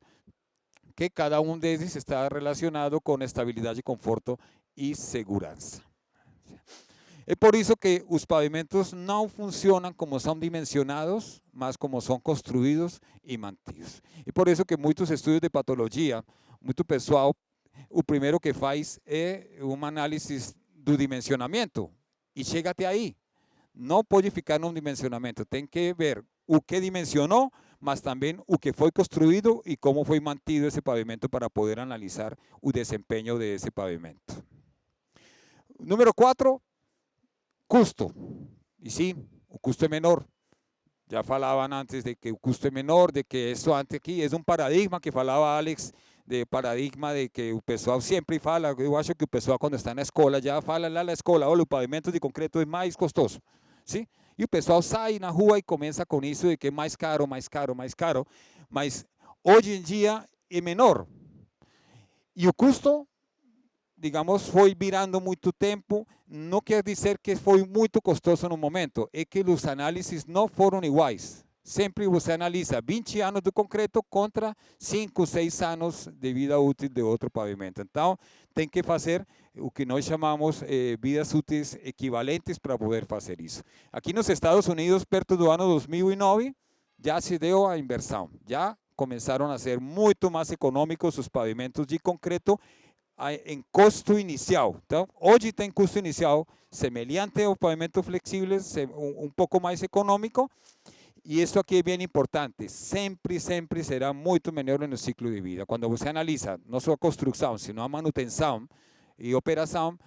que cada um deles está relacionado com estabilidade, conforto e segurança. É por isso que os pavimentos não funcionam como são dimensionados, mas como são construídos e mantidos. E por isso que muitos estudos de patologia, muito pessoal, o primeiro que faz é uma análise do dimensionamento e chega até aí. Não pode ficar num dimensionamento, tem que ver o que dimensionou, mas também o que foi construído e como foi mantido esse pavimento para poder analisar o desempenho desse pavimento. Número 4, custo. E sim, o custo é menor. Já falavam antes de que o custo é menor, de que isso antes aqui é um paradigma que falava Alex, de paradigma de que o pessoal sempre fala, eu acho que o pessoal quando está na escola já fala lá na escola, olha, o pavimento de concreto é mais custoso, sim? E o pessoal sai na rua e começa com isso de que é mais caro, mais caro, mais caro, mas hoje em dia é menor. E o custo, digamos, foi virando muito tempo, não quer dizer que foi muito custoso no momento, é que os análises não foram iguais. Sempre você analisa 20 anos de concreto contra 5, 6 anos de vida útil de outro pavimento. Então, tem que fazer o que nós chamamos vidas úteis equivalentes para poder fazer isso. Aqui nos Estados Unidos, perto do ano 2009, já se deu a inversão. Já começaram a ser muito mais econômicos os pavimentos de concreto em custo inicial. Então, hoje tem custo inicial semelhante ao pavimento flexível, um pouco mais econômico, e isso aqui é bem importante, sempre será muito melhor no ciclo de vida. Quando você analisa não só a construção, sino a manutenção e operação,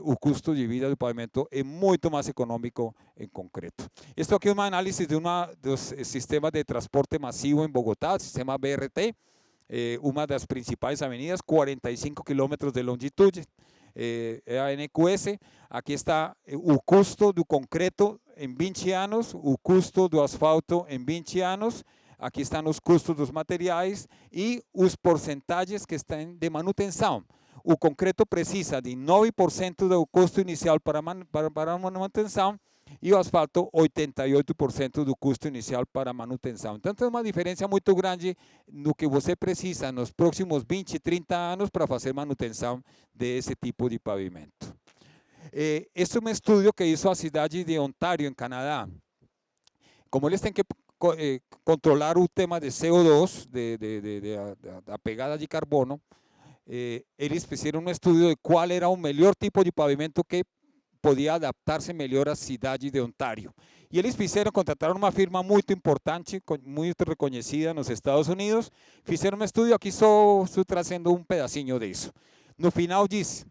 o custo de vida do pavimento é muito mais econômico em concreto. Isso aqui é uma análise de dos sistemas de transporte massivo em Bogotá, o sistema BRT, uma das principais avenidas, 45 quilômetros de longitude, é a NQS. Aqui está o custo do concreto em 20 anos, o custo do asfalto em 20 anos, aqui estão os custos dos materiais e os porcentagens que estão de manutenção. O concreto precisa de 9% do custo inicial para manutenção e o asfalto 88% do custo inicial para manutenção. Então, tem uma diferença muito grande no que você precisa nos próximos 20, 30 anos para fazer manutenção desse tipo de pavimento. Este é um estudo que hizo a cidade de Ontário, em Canadá. Como eles têm que controlar o tema de CO2, da pegada de carbono, eles fizeram um estudo de qual era o melhor tipo de pavimento que podia adaptar-se melhor à cidade de Ontário. E eles contrataram uma firma muito importante, muito reconhecida nos Estados Unidos, fizeram um estudo, aqui só estou trazendo um pedacinho disso. No final diz,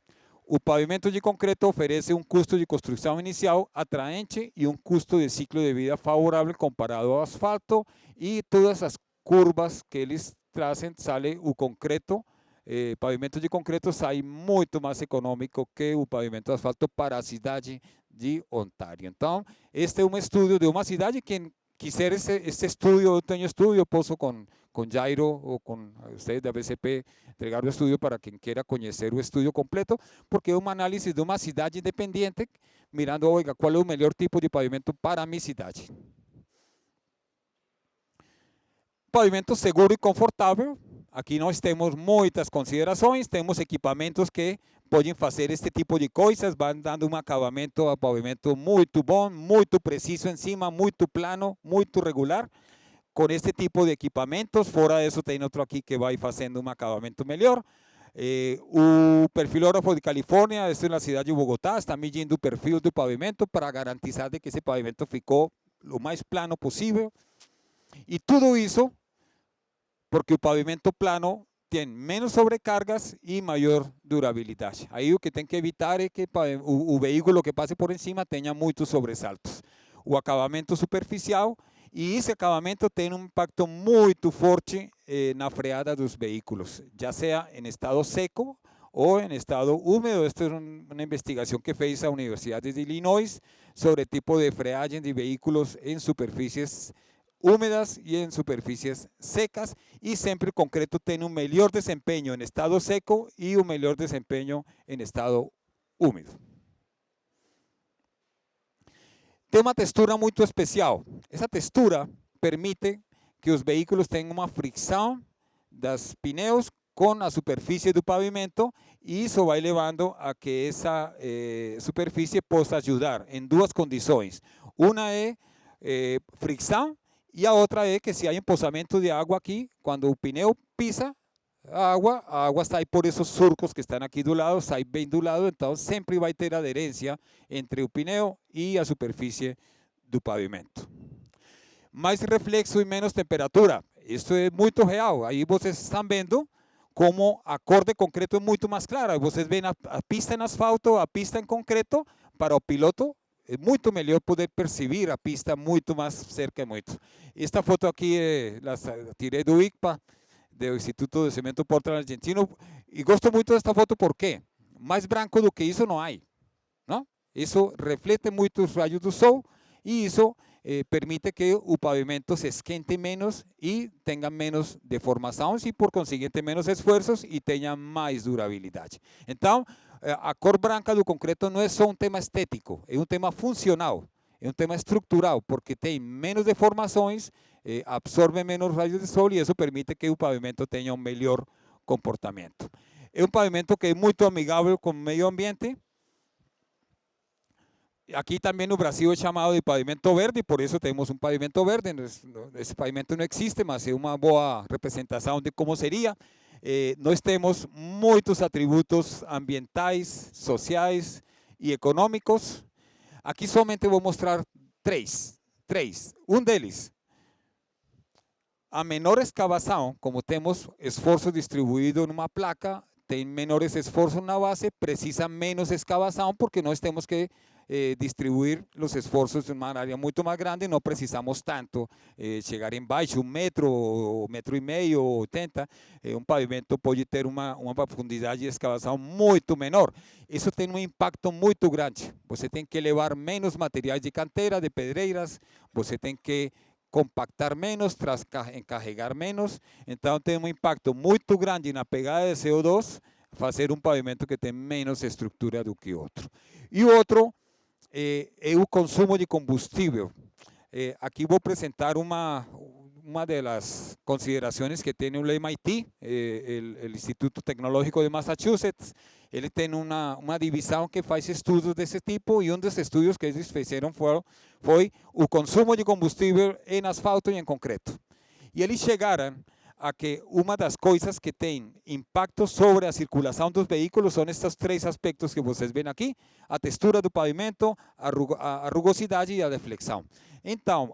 o pavimento de concreto oferece um custo de construção inicial atraente e um custo de ciclo de vida favorável comparado ao asfalto, e todas as curvas que eles trazem, sale o concreto, pavimento de concreto sai muito mais econômico que o pavimento de asfalto para a cidade de Ontário. Então, este é um estudo de uma cidade. Quem quiser este estudo, eu tenho estudo, eu posso com Jairo ou com vocês da BCP entregar o estudo para quem queira conhecer o estudo completo, porque é uma análise de uma cidade independente, mirando, oiga, qual é o melhor tipo de pavimento para a minha cidade. Pavimento seguro e confortável. Aqui nós temos muitas considerações, temos equipamentos que podem fazer este tipo de coisas, vão dando um acabamento ao pavimento muito bom, muito preciso em cima, muito plano, muito regular. Com este tipo de equipamentos, fora isso tem outro aqui que vai fazendo um acabamento melhor. O perfilógrafo de Califórnia, esta é na cidade de Bogotá, está medindo o perfil do pavimento para garantizar de que esse pavimento ficou o mais plano possível. E tudo isso porque o pavimento plano tem menos sobrecargas e maior durabilidade. Aí o que tem que evitar é que o veículo que passe por cima tenha muitos sobressaltos. O acabamento superficial, e esse acabamento tem um impacto muito forte na freada dos veículos, já seja em estado seco ou em estado úmido. Esta é uma investigação que fez a Universidade de Illinois sobre o tipo de freagem de veículos em superfícies úmidas e em superfícies secas, e sempre o concreto tem um melhor desempenho em estado seco e um melhor desempenho em estado úmido. Tem uma textura muito especial. Essa textura permite que os veículos tenham uma fricção dos pneus com a superfície do pavimento e isso vai levando a que essa superfície possa ajudar em duas condições. Uma é fricção e a outra é que se há empoçamento de água aqui, quando o pneu pisa a água sai por esses surcos que estão aqui do lado, sai bem do lado, então sempre vai ter aderência entre o pneu e a superfície do pavimento. Mais reflexo e menos temperatura. Isso é muito real. Aí vocês estão vendo como a cor de concreto é muito mais clara. Vocês veem a pista em asfalto, a pista em concreto. Para o piloto é muito melhor poder perceber a pista muito mais cerca muito. Esta foto aqui la tirei do ICPA, do Instituto de Cemento Portland Argentino, e gosto muito desta foto porque mais branco do que isso não há, não? Isso reflete muito os raios do sol e isso permite que o pavimento se esquente menos e tenha menos deformações e, por conseguinte, menos esforços e tenha mais durabilidade. Então, a cor branca do concreto não é só um tema estético, é um tema funcional, é um tema estrutural, porque tem menos deformações, absorve menos raios de sol e isso permite que o pavimento tenha um melhor comportamento. É um pavimento que é muito amigável com o meio ambiente. Aqui também no Brasil é chamado de pavimento verde, por isso temos um pavimento verde. Esse pavimento não existe, mas é uma boa representação de como seria. Nós temos muitos atributos ambientais, sociais e econômicos. Aqui somente vou mostrar três. Um deles, a menor escavação, como temos esforço distribuído numa placa, tem menores esforços na base, precisa menos escavação, porque nós temos que distribuir os esforços em uma área muito mais grande, não precisamos tanto chegar embaixo, 1 metro, 1,5 metro, 80, um pavimento pode ter uma profundidade de escavação muito menor. Isso tem um impacto muito grande. Você tem que levar menos materiais de canteira, de pedreiras, você tem que compactar menos, encarregar menos, então tem um impacto muito grande na pegada de CO2, fazer um pavimento que tem menos estrutura do que outro. E o outro é o consumo de combustível. Aqui vou apresentar uma das considerações que tem o MIT, o Instituto Tecnológico de Massachusetts. Ele tem uma divisão que faz estudos desse tipo e um dos estudos que eles fizeram foi o consumo de combustível em asfalto e em concreto. E eles chegaram a que uma das coisas que tem impacto sobre a circulação dos veículos são estes três aspectos que vocês veem aqui: a textura do pavimento, a rugosidade e a deflexão. Então,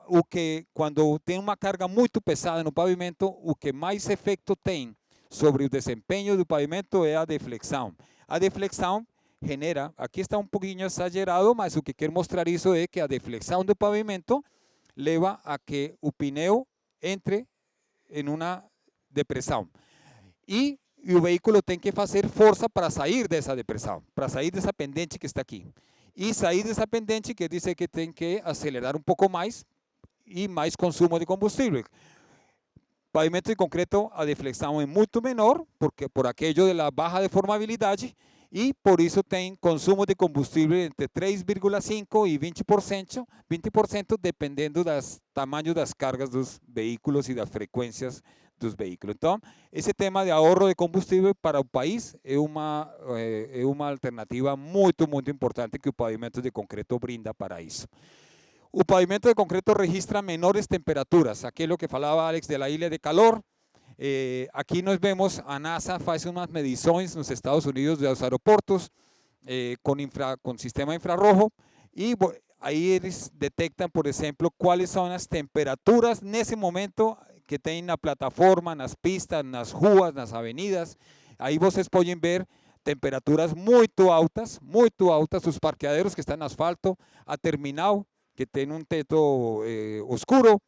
quando tem uma carga muito pesada no pavimento, o que mais efeito tem sobre o desempenho do pavimento é a deflexão. A deflexão genera, aqui está um pouquinho exagerado, mas o que quero mostrar isso é que a deflexão do pavimento leva a que o pneu entre em uma depressão. E o veículo tem que fazer força para sair dessa depressão, para sair dessa pendente que está aqui. E sair dessa pendente quer dizer que tem que acelerar um pouco mais e mais consumo de combustível. Pavimento de concreto, a deflexão é muito menor, porque por aquello da baixa deformabilidade, e por isso tem consumo de combustível entre 3,5% e 20%, dependendo do tamanho das cargas dos veículos e das frequências dos veículos. Então, esse tema de ahorro de combustível para o país é uma alternativa muito, muito importante que o pavimento de concreto brinda para isso. O pavimento de concreto registra menores temperaturas, aquilo que falava Alex de la ilha de calor. Aqui nós vemos a NASA faz umas medições nos Estados Unidos dos aeroportos com sistema infrarrojo e aí eles detectam, por exemplo, quais são as temperaturas nesse momento que tem na plataforma, nas pistas, nas ruas, nas avenidas. Aí vocês podem ver temperaturas muito altas, os parqueaderos que estão no asfalto, a terminal que tem um teto oscuro,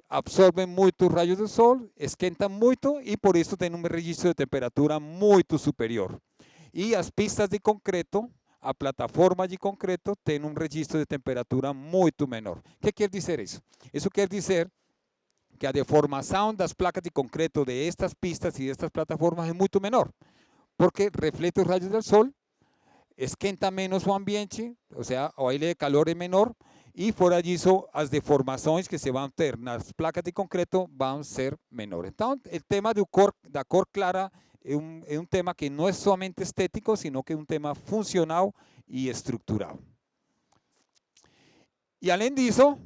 absorvem muito raios do sol, esquentam muito e por isso tem um registro de temperatura muito superior. E as pistas de concreto, a plataforma de concreto tem um registro de temperatura muito menor. O que quer dizer isso? Isso quer dizer que a deformação das placas de concreto de estas pistas e estas plataformas é muito menor, porque reflete os raios do sol, esquenta menos o ambiente, ou seja, o aire de calor é menor, e fora disso, as deformações que se vão ter nas placas de concreto vão ser menores. Então, o tema da cor clara é um tema que não é somente estético, sino que é um tema funcional e estrutural. E além disso,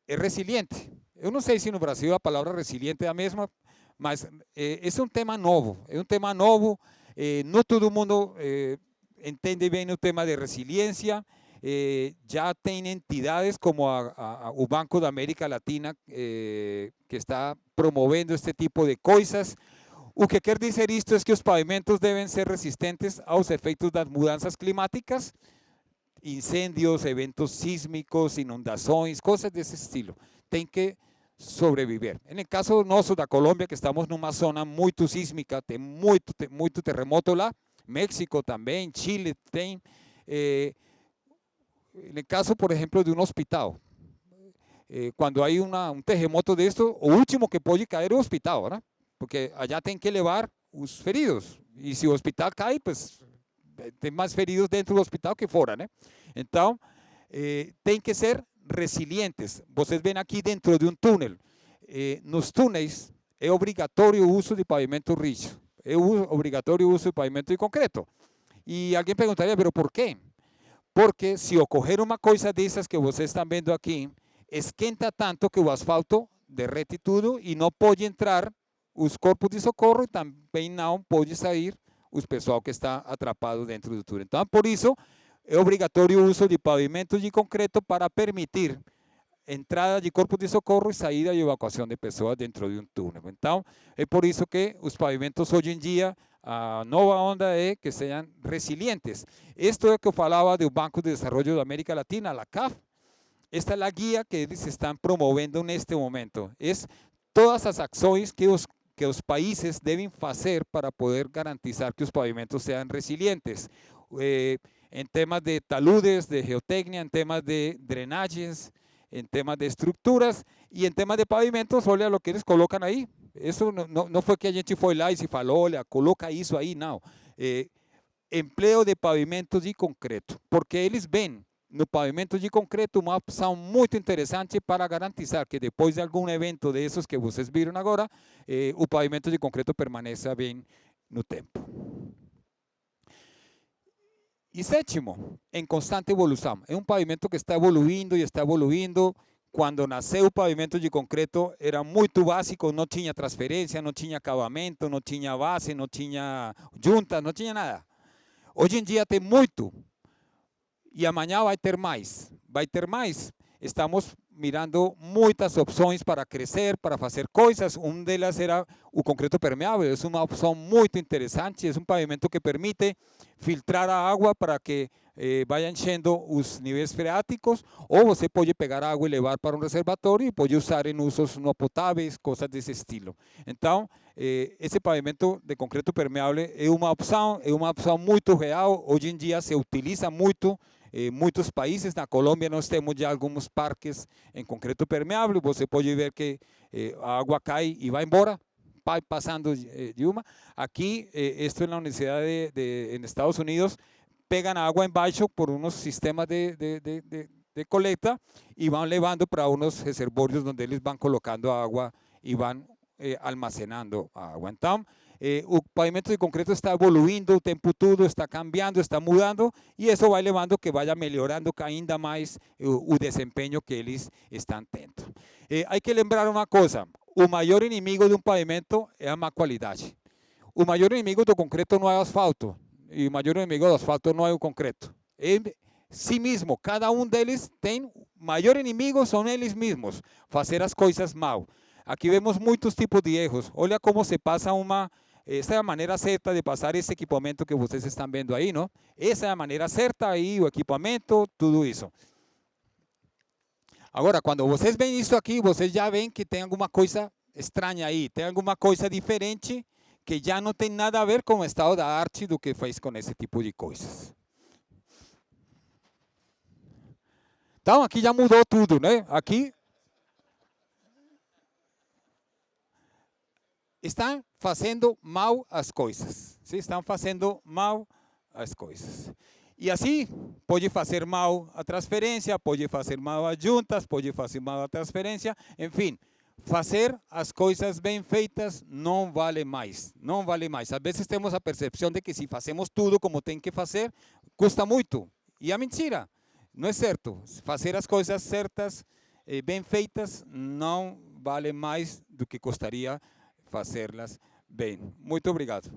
é resiliente. Eu não sei se no Brasil a palavra resiliente é a mesma, mas é um tema novo. É um tema novo, não todo mundo entende bem o tema de resiliência. Já tem entidades como o Banco da América Latina que está promovendo este tipo de coisas. O que quer dizer isto é que os pavimentos devem ser resistentes aos efeitos das mudanças climáticas, incêndios, eventos sísmicos, inundações, coisas desse estilo. Tem que sobreviver. No caso nosso da Colômbia, que estamos numa zona muito sísmica, tem muito terremoto lá, México também, Chile tem. No caso, por exemplo, de um hospital, quando há um terremoto disto, o último que pode cair é o hospital, né? Porque allá tem que levar os feridos. E se o hospital cai, pues tem mais feridos dentro do hospital que fora, né? Então, tem que ser resilientes. Vocês veem aqui dentro de um túnel. Nos túneis é obrigatório o uso de pavimento rígido. É obrigatório o uso de pavimento de concreto. E alguém perguntaria, pero por quê? Porque se ocorrer uma coisa dessas que vocês estão vendo aqui, esquenta tanto que o asfalto derrete tudo e não pode entrar os corpos de socorro e também não pode sair o pessoal que está atrapado dentro do túnel. Então, por isso, é obrigatório o uso de pavimentos de concreto para permitir entrada de corpos de socorro e saída e evacuação de pessoas dentro de um túnel. Então, é por isso que os pavimentos hoje em dia, a nova onda é que sejam resilientes. Isto é o que eu falava do Banco de Desenvolvimento da América Latina, a CAF. Esta é a guia que eles estão promovendo neste momento. É todas as ações que os países devem fazer para poder garantizar que os pavimentos sejam resilientes. Em temas de taludes, de geotecnia, em temas de drenagens, em temas de estruturas e em temas de pavimentos, olha o que eles colocam aí. Isso não foi que a gente foi lá e se falou, olha, coloca isso aí, não. Empleo de pavimentos de concreto, porque eles veem no pavimento de concreto uma opção muito interessante para garantizar que depois de algum evento desses que vocês viram agora, o pavimento de concreto permaneça bem no tempo. E sétimo, em constante evolução. É um pavimento que está evoluindo e está evoluindo. Quando nasceu o pavimento de concreto, era muito básico, não tinha transferência, não tinha acabamento, não tinha base, não tinha junta, não tinha nada. Hoje em dia tem muito. E amanhã vai ter mais. Vai ter mais. Estamos mirando muitas opções para crescer, para fazer coisas. Uma delas era o concreto permeável. É uma opção muito interessante. É um pavimento que permite filtrar a água para que vaya enchendo os níveis freáticos. Ou você pode pegar água e levar para um reservatório e pode usar em usos não potáveis, coisas desse estilo. Então, esse pavimento de concreto permeável é uma opção muito real. Hoje em dia se utiliza muito. Muitos países, na Colômbia nós temos já alguns parques em concreto permeável, você pode ver que a água cai e vai embora, vai passando de uma. Aqui, isto é na universidade em Estados Unidos, pegam a água embaixo por uns sistemas de coleta e vão levando para uns reservórios onde eles vão colocando a água e vão almacenando a água. Então, o pavimento de concreto está evoluindo o tempo todo, está cambiando, está mudando e isso vai levando que vaya melhorando ainda mais o desempenho que eles estão tendo. Há que lembrar uma coisa, o maior inimigo de um pavimento é a má qualidade. O maior inimigo do concreto não é o asfalto e o maior inimigo do asfalto não é o concreto. É si mesmo, cada um deles tem, o maior inimigo são eles mesmos, fazer as coisas mal. Aqui vemos muitos tipos de erros. Olha como se passa essa é a maneira certa de passar esse equipamento que vocês estão vendo aí, não? Essa é a maneira certa aí, o equipamento, tudo isso. Agora, quando vocês veem isso aqui, vocês já veem que tem alguma coisa estranha aí, tem alguma coisa diferente que já não tem nada a ver com o estado da arte do que faz com esse tipo de coisas. Então, aqui já mudou tudo, né? Aqui estão fazendo mal as coisas. Sim? Estão fazendo mal as coisas. E assim, pode fazer mal a transferência, pode fazer mal a juntas, pode fazer mal a transferência, enfim, fazer as coisas bem feitas não vale mais, não vale mais. Às vezes temos a percepção de que se fazemos tudo como tem que fazer, custa muito. E é mentira, não é certo. Fazer as coisas certas, bem feitas, não vale mais do que custaria fazê-las bem. Muito obrigado.